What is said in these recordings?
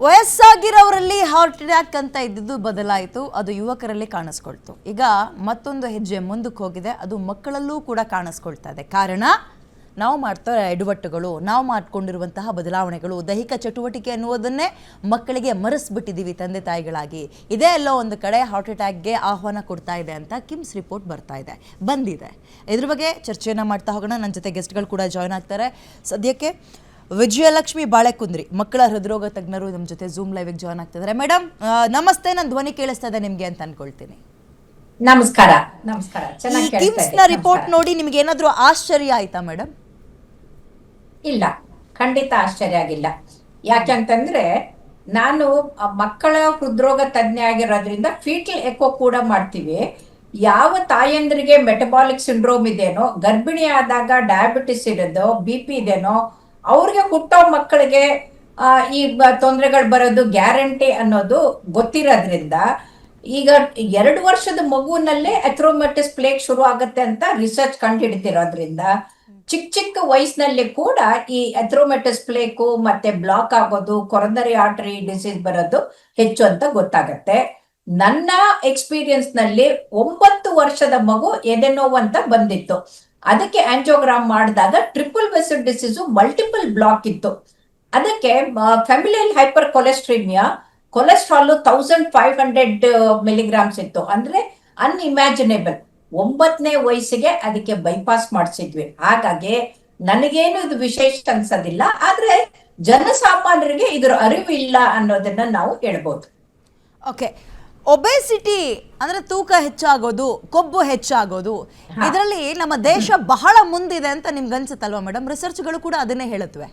ವಯಸ್ಸಾಗಿರೋರಲ್ಲಿ heart attack ಅಂತ ಇದ್ದಿದ್ದು ಬದಲಾಯಿತು, ಅದು ಯುವಕರಲ್ಲಿ ಕಾಣಿಸ್ಕೊಳ್ತು. ಈಗ ಮತ್ತೊಂದು ಹೆಜ್ಜೆ ಮುಂದಕ್ಕೆ ಹೋಗಿದೆ, ಅದು ಮಕ್ಕಳಲ್ಲೂ ಕೂಡ ಕಾಣಿಸ್ಕೊಳ್ತಾ ಇದೆ. ಕಾರಣ ನಾವು ಮಾಡ್ತಾ ಎಡವಟ್ಟುಗಳು, ನಾವು ಮಾಡ್ಕೊಂಡಿರುವಂತಹ ಬದಲಾವಣೆಗಳು, ದೈಹಿಕ ಚಟುವಟಿಕೆ ಅನ್ನುವುದನ್ನೇ ಮಕ್ಕಳಿಗೆ ಮರೆಸ್ಬಿಟ್ಟಿದ್ದೀವಿ ತಂದೆ ತಾಯಿಗಳಾಗಿ. ಇದೇ ಎಲ್ಲೋ ಒಂದು ಕಡೆ ಹಾರ್ಟ್ ಅಟ್ಯಾಕ್ಗೆ ಆಹ್ವಾನ ಕೊಡ್ತಾ ಇದೆ ಅಂತ ಕಿಮ್ಸ್ ರಿಪೋರ್ಟ್ ಬಂದಿದೆ. ಇದ್ರ ಬಗ್ಗೆ ಚರ್ಚೆಯನ್ನು ಮಾಡ್ತಾ ಹೋಗೋಣ. ನನ್ನ ಜೊತೆ ಗೆಸ್ಟ್ಗಳು ಕೂಡ ಜಾಯ್ನ್ ಆಗ್ತಾರೆ. ಸದ್ಯಕ್ಕೆ ವಿಜಯಲಕ್ಷ್ಮಿ ಬಾಳೆಕುಂದ್ರಿ, ಮಕ್ಕಳ ಹೃದ್ರೋಗ ತಜ್ಞರು, ನಮ್ಮ ಜೊತೆ ಝೂಮ್ ಲೈವ್ಗೆ ಜಾಯ್ನ್ ಆಗ್ತಿದ್ದಾರೆ. ಮೇಡಮ್ ನಮಸ್ತೆ, ನನ್ನ ಧ್ವನಿ ಕೇಳಿಸ್ತಾ ಇದೆ ನಿಮ್ಗೆ ಅಂತ ಅನ್ಕೊಳ್ತೀನಿ. ನಮಸ್ಕಾರ. ಕಿಮ್ಸ್ ನ ರಿಪೋರ್ಟ್ ನೋಡಿ ನಿಮ್ಗೆ ಏನಾದ್ರೂ ಆಶ್ಚರ್ಯ ಆಯ್ತಾ ಮೇಡಮ್? ಇಲ್ಲ, ಖಂಡಿತ ಆಶ್ಚರ್ಯ ಆಗಿಲ್ಲ. ಯಾಕಂತಂದ್ರೆ ನಾನು ಮಕ್ಕಳ ಹೃದ್ರೋಗ ತಜ್ಞ ಆಗಿರೋದ್ರಿಂದ ಫೀಟಲ್ ಎಕೋ ಕೂಡ ಮಾಡ್ತೀವಿ. ಯಾವ ತಾಯಂದ್ರಿಗೆ ಮೆಟಬಾಲಿಕ್ ಸಿಂಡ್ರೋಮ್ ಇದೆನೋ, ಗರ್ಭಿಣಿ ಆದಾಗ ಡಯಾಬಿಟಿಸ್ ಇರೋದೋ, BP ಇದೆನೋ, ಅವ್ರಿಗೆ ಹುಟ್ಟೋ ಮಕ್ಕಳಿಗೆ ಈ ತೊಂದರೆಗಳು ಬರೋದು ಗ್ಯಾರಂಟಿ ಅನ್ನೋದು ಗೊತ್ತಿರೋದ್ರಿಂದ ಈಗ 2 ವರ್ಷದ ಮಗುವಿನಲ್ಲೇ ಅಥ್ರೋಮಟಿಸ್ ಪ್ಲೇಗ್ ಶುರು ಆಗುತ್ತೆ ಅಂತ ರಿಸರ್ಚ್ ಕಂಡು ಹಿಡಿದಿರೋದ್ರಿಂದ ಚಿಕ್ಕ ವಯಸ್ಸಿನಲ್ಲಿ ಕೂಡ ಈ ಅಥ್ರೋಮಟಿಸ್ ಪ್ಲೇಕು ಮತ್ತೆ ಬ್ಲಾಕ್ ಆಗೋದು, ಕೊರೊನರಿ ಆರ್ಟರಿ ಡಿಸೀಸ್ ಬರೋದು ಹೆಚ್ಚು ಅಂತ ಗೊತ್ತಾಗತ್ತೆ. ನನ್ನ ಎಕ್ಸ್ಪೀರಿಯನ್ಸ್ ನಲ್ಲಿ 9 ವರ್ಷದ ಮಗು ಎದೆನೋವು ಅಂತ ಬಂದಿತ್ತು. ಅದಕ್ಕೆ ಆಂಜಿಯೋಗ್ರಾಮ್ ಮಾಡಿದಾಗ triple vessel disease multiple block ಇತ್ತು. ಅದಕ್ಕೆ familial hypercholesterolemia, cholesterol 1500 milligrams ಇತ್ತು. ಅಂದ್ರೆ ಅನ್ಇಮ್ಯಾಜಿನೇಬಲ್. 9ನೇ ವಯಸ್ಸಿಗೆ ಅದಕ್ಕೆ ಬೈಪಾಸ್ ಮಾಡಿಸಿದ್ವಿ. ಹಾಗಾಗಿ ನನಗೇನು ಇದು ವಿಶೇಷ ಅನ್ಸೋದಿಲ್ಲ, ಆದ್ರೆ ಜನಸಾಮಾನ್ಯರಿಗೆ ಇದರ ಅರಿವು ಇಲ್ಲ ಅನ್ನೋದನ್ನ ನಾವು ಹೇಳ್ಬೋದು. ಓಕೆ, ಒಬೆಸಿಟಿ ಅಂದ್ರೆ ತೂಕ ಹೆಚ್ಚಾಗೋದು, ಕೊಬ್ಬು ಹೆಚ್ಚಾಗೋದು, ಇದರಲ್ಲಿ ನಮ್ಮ ದೇಶ ಬಹಳ ಮುಂದಿದೆ ಅಂತ ನಿಮ್ಗೆ ಅನ್ಸುತ್ತಲ್ವಾ ಮೇಡಮ್? ರಿಸರ್ಚ್ಗಳು ಕೂಡ ಅದನ್ನೇ ಹೇಳುತ್ತವೆ.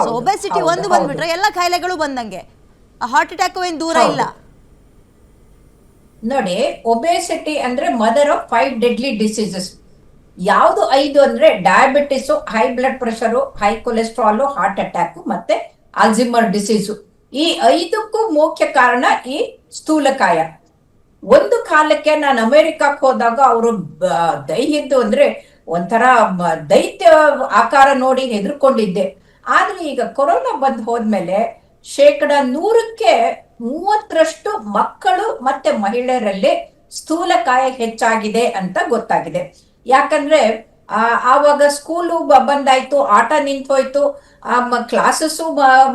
ಸೊ ಒಬೆಸಿಟಿ ಒಂದು ಬಂದ್ಬಿಟ್ರೆ ಎಲ್ಲ ಕಾಯಿಲೆಗಳು ಬಂದಂಗೆ, ಹಾರ್ಟ್ ಅಟ್ಯಾಕ್ ಏನು ದೂರ ಇಲ್ಲ. ನೋಡಿ, ಒಬೆಸಿಟಿ ಅಂದ್ರೆ ಮದರ್ ಆಫ್ 5 ಡೆಡ್ಲಿ ಡಿಸೀಸಸ್. ಯಾವ್ದು 5 ಅಂದ್ರೆ diabetes, high blood pressure, high cholesterol, heart attack ಮತ್ತೆ ಆಲ್ಝಿಮರ್ ಡಿಸೀಸು. ಈ 5ಕ್ಕೂ ಮುಖ್ಯ ಕಾರಣ ಈ ಸ್ಥೂಲಕಾಯ. ಒಂದು ಕಾಲಕ್ಕೆ ನಾನು ಅಮೆರಿಕಕ್ಕೆ ಹೋದಾಗ ಅವರು ದೈಹಿದ್ದು ಅಂದ್ರೆ ಒಂಥರ ದೈತ್ಯ ಆಕಾರ ನೋಡಿ ಹೆದರ್ಕೊಂಡಿದ್ದೆ. ಆದ್ರೆ ಈಗ ಕೊರೋನಾ ಬಂದ್ ಹೋದ್ಮೇಲೆ 100%ಕ್ಕೆ 30ರಷ್ಟು ಮಕ್ಕಳು ಮತ್ತೆ ಮಹಿಳೆಯರಲ್ಲಿ ಸ್ಥೂಲಕಾಯ ಹೆಚ್ಚಾಗಿದೆ ಅಂತ ಗೊತ್ತಾಗಿದೆ. ಯಾಕಂದ್ರೆ ಆವಾಗ ಸ್ಕೂಲು ಬಂದಾಯ್ತು, ಆಟ ನಿಂತೋಯ್ತು, ಕ್ಲಾಸಸ್ಸು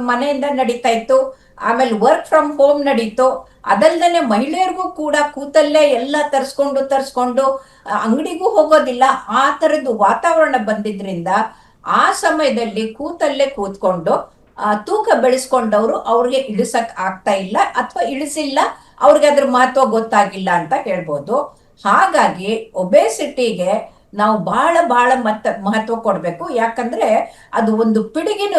ಮನೆಯಿಂದ ನಡೀತಾ ಇತ್ತು, ಆಮೇಲೆ ವರ್ಕ್ ಫ್ರಮ್ ಹೋಮ್ ನಡೀತು. ಅದಲ್ದೇನೆ ಮಹಿಳೆಯರಿಗೂ ಕೂಡ ಕೂತಲ್ಲೇ ಎಲ್ಲ ತರಿಸ್ಕೊಂಡು ಅಂಗಡಿಗೂ ಹೋಗೋದಿಲ್ಲ, ಆ ತರದ್ದು ವಾತಾವರಣ ಬಂದಿದ್ರಿಂದ ಆ ಸಮಯದಲ್ಲಿ ಕೂತಲ್ಲೇ ಕೂತ್ಕೊಂಡು ತೂಕ ಬೆಳೆಸ್ಕೊಂಡವ್ರು ಅವ್ರಿಗೆ ಇಳಿಸಕ್ ಆಗ್ತಾ ಇಲ್ಲ, ಅಥವಾ ಇಳಿಸಿಲ್ಲ, ಅವ್ರಿಗೆ ಅದ್ರ ಮಹತ್ವ ಗೊತ್ತಾಗಿಲ್ಲ ಅಂತ ಹೇಳ್ಬೋದು. ಹಾಗಾಗಿ ಒಬೆಸಿಟಿಗೆ ನಾವು ಬಹಳ ಮಹತ್ವ ಕೊಡ್ಬೇಕು. ಯಾಕಂದ್ರೆ ಅದು ಒಂದು ಪಿಡುಗಿನ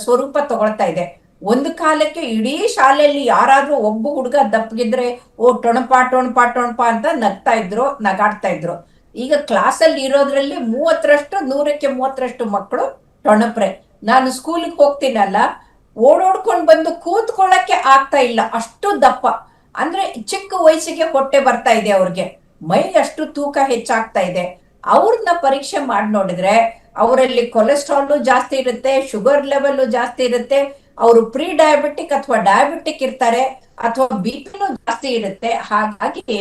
ಸ್ವರೂಪ ತಗೊಳ್ತಾ ಇದೆ. ಒಂದು ಕಾಲಕ್ಕೆ ಇಡೀ ಶಾಲೆಯಲ್ಲಿ ಯಾರಾದ್ರೂ ಒಬ್ಬ ಹುಡುಗ ದಪ್ಪಗಿದ್ರೆ ಟೊಣಪ ಅಂತ ನಗಾಡ್ತಾ ಇದ್ರು. ಈಗ ಕ್ಲಾಸಲ್ಲಿ ಇರೋದ್ರಲ್ಲಿ 100ಕ್ಕೆ 30ರಷ್ಟು ಮಕ್ಕಳು ಟೊಣಪ್ರೆ. ನಾನು ಸ್ಕೂಲಿಗೆ ಹೋಗ್ತೀನಲ್ಲ, ಓಡೋಡ್ಕೊಂಡು ಬಂದು ಕೂತ್ಕೊಳ್ಳಕ್ಕೆ ಆಗ್ತಾ ಇಲ್ಲ, ಅಷ್ಟು ದಪ್ಪ. ಅಂದ್ರೆ ಚಿಕ್ಕ ವಯಸ್ಸಿಗೆ ಹೊಟ್ಟೆ ಬರ್ತಾ ಇದೆ ಅವ್ರಿಗೆ, ಮೈ ಅಷ್ಟು ತೂಕ ಹೆಚ್ಚಾಗ್ತಾ ಇದೆ. ಅವ್ರನ್ನ ಪರೀಕ್ಷೆ ಮಾಡಿ ನೋಡಿದ್ರೆ ಅವರಲ್ಲಿ ಕೊಲೆಸ್ಟ್ರಾಲ್ ಜಾಸ್ತಿ ಇರುತ್ತೆ, ಶುಗರ್ ಲೆವೆಲ್ ಜಾಸ್ತಿ ಇರುತ್ತೆ, ಅವರು ಪ್ರೀ ಡಯಾಬಿಟಿಕ್ ಅಥವಾ ಡಯಾಬಿಟಿಕ್ ಇರ್ತಾರೆ, ಅಥವಾ BP ಜಾಸ್ತಿ ಇರುತ್ತೆ. ಹಾಗಾಗಿ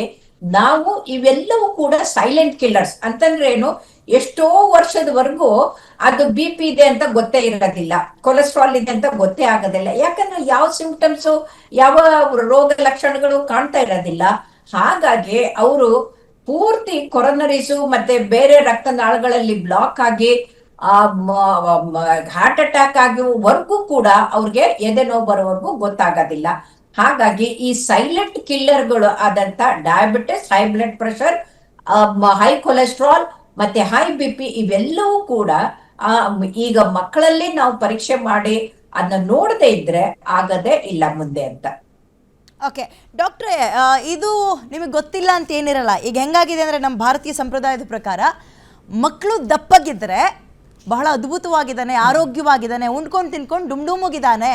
ನಾವು ಇವೆಲ್ಲವೂ ಕೂಡ ಸೈಲೆಂಟ್ ಕಿಲ್ಲರ್ಸ್. ಅಂತಂದ್ರೆ ಏನು, ಎಷ್ಟೋ ವರ್ಷದವರೆಗೂ ಅದು BP ಇದೆ ಅಂತ ಗೊತ್ತೇ ಇರೋದಿಲ್ಲ, ಕೊಲೆಸ್ಟ್ರಾಲ್ ಇದೆ ಅಂತ ಗೊತ್ತೇ ಆಗೋದಿಲ್ಲ. ಯಾಕಂದ್ರೆ ಯಾವ ಸಿಂಪ್ಟಮ್ಸ್, ಯಾವ ರೋಗ ಲಕ್ಷಣಗಳು ಕಾಣ್ತಾ ಇರೋದಿಲ್ಲ. ಹಾಗಾಗಿ ಅವರು ಪೂರ್ತಿ ಕೊರೊನರೀಸು ಮತ್ತೆ ಬೇರೆ ರಕ್ತನಾಳಗಳಲ್ಲಿ ಬ್ಲಾಕ್ ಆಗಿ ಹಾರ್ಟ್ ಅಟ್ಯಾಕ್ ಆಗುವವರೆಗೂ ಕೂಡ ಅವ್ರಿಗೆ ಎದೆನೋವು ಬರೋವರೆಗೂ ಗೊತ್ತಾಗೋದಿಲ್ಲ. ಹಾಗಾಗಿ ಈ ಸೈಲೆಂಟ್ ಕಿಲ್ಲರ್ಗಳು ಆದಂತ diabetes, high blood pressure, high cholesterol ಮತ್ತೆ ಹೈ BP ಇವೆಲ್ಲವೂ ಕೂಡ ಈಗ ಮಕ್ಕಳಲ್ಲಿ ನಾವು ಪರೀಕ್ಷೆ ಮಾಡಿ ಅದನ್ನ ನೋಡದೆ ಇದ್ರೆ ಆಗದೇ ಇಲ್ಲ ಮುಂದೆ ಅಂತ. ಓಕೆ ಡಾಕ್ಟ್ರೇ, ಇದು ನಿಮಗೆ ಗೊತ್ತಿಲ್ಲ ಅಂತ ಏನಿರಲ್ಲ. ಈಗ ಹೆಂಗಾಗಿದೆ ಅಂದರೆ ನಮ್ಮ ಭಾರತೀಯ ಸಂಪ್ರದಾಯದ ಪ್ರಕಾರ ಮಕ್ಕಳು ದಪ್ಪಗಿದ್ರೆ ಬಹಳ ಅದ್ಭುತವಾಗಿದ್ದಾನೆ, ಆರೋಗ್ಯವಾಗಿದ್ದಾನೆ, ಉಂಡ್ಕೊಂಡು ತಿನ್ಕೊಂಡು ಡುಮ್ಡುಮುಗಿದ್ದಾನೆ.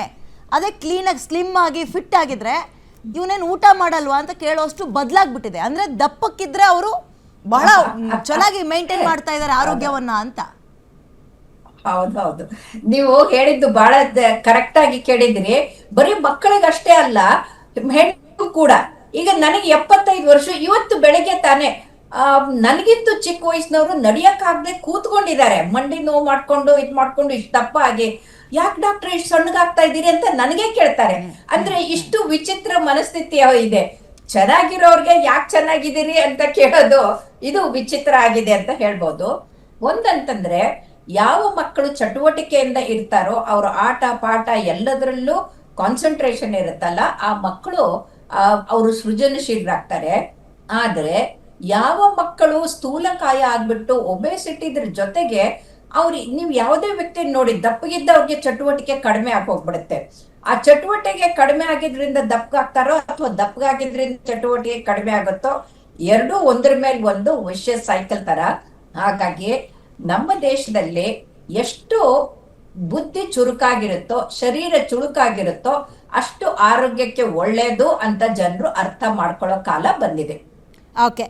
ಅದೇ ಕ್ಲೀನಾಗಿ ಸ್ಲಿಮ್ ಆಗಿ ಫಿಟ್ ಆಗಿದ್ರೆ ಇವನೇನು ಊಟ ಮಾಡಲ್ವಾ ಅಂತ ಕೇಳೋಷ್ಟು ಬದಲಾಗ್ಬಿಟ್ಟಿದೆ. ಅಂದರೆ ದಪ್ಪಕ್ಕಿದ್ರೆ ಅವರು ಬಹಳ ಚೆನ್ನಾಗಿ ಮೇಂಟೈನ್ ಮಾಡ್ತಾ ಇದ್ದಾರೆ ಆರೋಗ್ಯವನ್ನ ಅಂತ. ಹೌದೌದು. ನೀವು ಹೇಳಿದ್ದು ಬಹಳ ಕರೆಕ್ಟ್ ಆಗಿ ಕೇಳಿದ್ರಿ. ಬರೀ ಮಕ್ಕಳಿಗಷ್ಟೇ ಅಲ್ಲ, ಹೆಣ್ಣು ಕೂಡ. ಈಗ ನನಗೆ 75 ವರ್ಷ, ಇವತ್ತು ಬೆಳಗ್ಗೆ ತಾನೆ ನನಗಿಂತೂ ಚಿಕ್ಕ ವಯಸ್ಸಿನವರು ನಡಿಯಕ್ಕಾಗದೆ ಕೂತ್ಕೊಂಡಿದ್ದಾರೆ, ಮಂಡಿ ನೋವು ಮಾಡ್ಕೊಂಡು ಮಾಡ್ಕೊಂಡು ಇಷ್ಟು ದಪ್ಪ ಆಗಿ. ಯಾಕೆ ಡಾಕ್ಟರ್ ಇಷ್ಟು ಸಣ್ಣಗಾಗ್ತಾ ಇದ್ದೀರಿ ಅಂತ ನನಗೆ ಕೇಳ್ತಾರೆ. ಅಂದ್ರೆ ಇಷ್ಟು ವಿಚಿತ್ರ ಮನಸ್ಥಿತಿ ಇದೆ. ಚೆನ್ನಾಗಿರೋರ್ಗೆ ಯಾಕೆ ಚೆನ್ನಾಗಿದ್ದೀರಿ ಅಂತ ಕೇಳೋದು ಇದು ವಿಚಿತ್ರ ಆಗಿದೆ ಅಂತ ಹೇಳ್ಬೋದು. ಒಂದಂತಂದ್ರೆ, ಯಾವ ಮಕ್ಕಳು ಚಟುವಟಿಕೆಯಿಂದ ಇರ್ತಾರೋ, ಅವ್ರ ಆಟ ಪಾಠ ಎಲ್ಲದರಲ್ಲೂ ಕಾನ್ಸಂಟ್ರೇಷನ್ ಇರುತ್ತಲ್ಲ, ಆ ಮಕ್ಕಳು ಅವರು ಸೃಜನಶೀಲರಾಗ್ತಾರೆ. ಆದ್ರೆ ಯಾವ ಮಕ್ಕಳು ಸ್ಥೂಲಕಾಯ ಆಗ್ಬಿಟ್ಟು ಒಬೆಸಿಟಿ ಇದ್ರ ಜೊತೆಗೆ ನೀವು ಯಾವುದೇ ವ್ಯಕ್ತಿ ನೋಡಿ, ದಪ್ಪಗಿದ್ದವ್ರಿಗೆ ಚಟುವಟಿಕೆ ಕಡಿಮೆ ಆಗೋಗ್ಬಿಡುತ್ತೆ. ಆ ಚಟುವಟಿಕೆ ಕಡಿಮೆ ಆಗಿದ್ರಿಂದ ದಪ್ಪಗಾಗ್ತಾರೋ ಅಥವಾ ದಪ್ಪಗಾಗಿದ್ರಿಂದ ಚಟುವಟಿಕೆ ಕಡಿಮೆ ಆಗುತ್ತೋ, ಎರಡೂ ಒಂದ್ರ ಮೇಲೆ ಒಂದು ವಿಷಯ ಸೈಕಲ್ ತರ. ಹಾಗಾಗಿ ನಮ್ಮ ದೇಶದಲ್ಲಿ ಎಷ್ಟು ಬುದ್ಧಿ ಚುರುಕಾಗಿರುತ್ತೋ, ಶರೀರ ಚುರುಕಾಗಿರುತ್ತೋ, ಅಷ್ಟು ಆರೋಗ್ಯಕ್ಕೆ ಒಳ್ಳೇದು ಅಂತ ಜನರು ಅರ್ಥ ಮಾಡ್ಕೊಳ್ಳೋ ಕಾಲ ಬಂದಿದೆ. ಓಕೆ,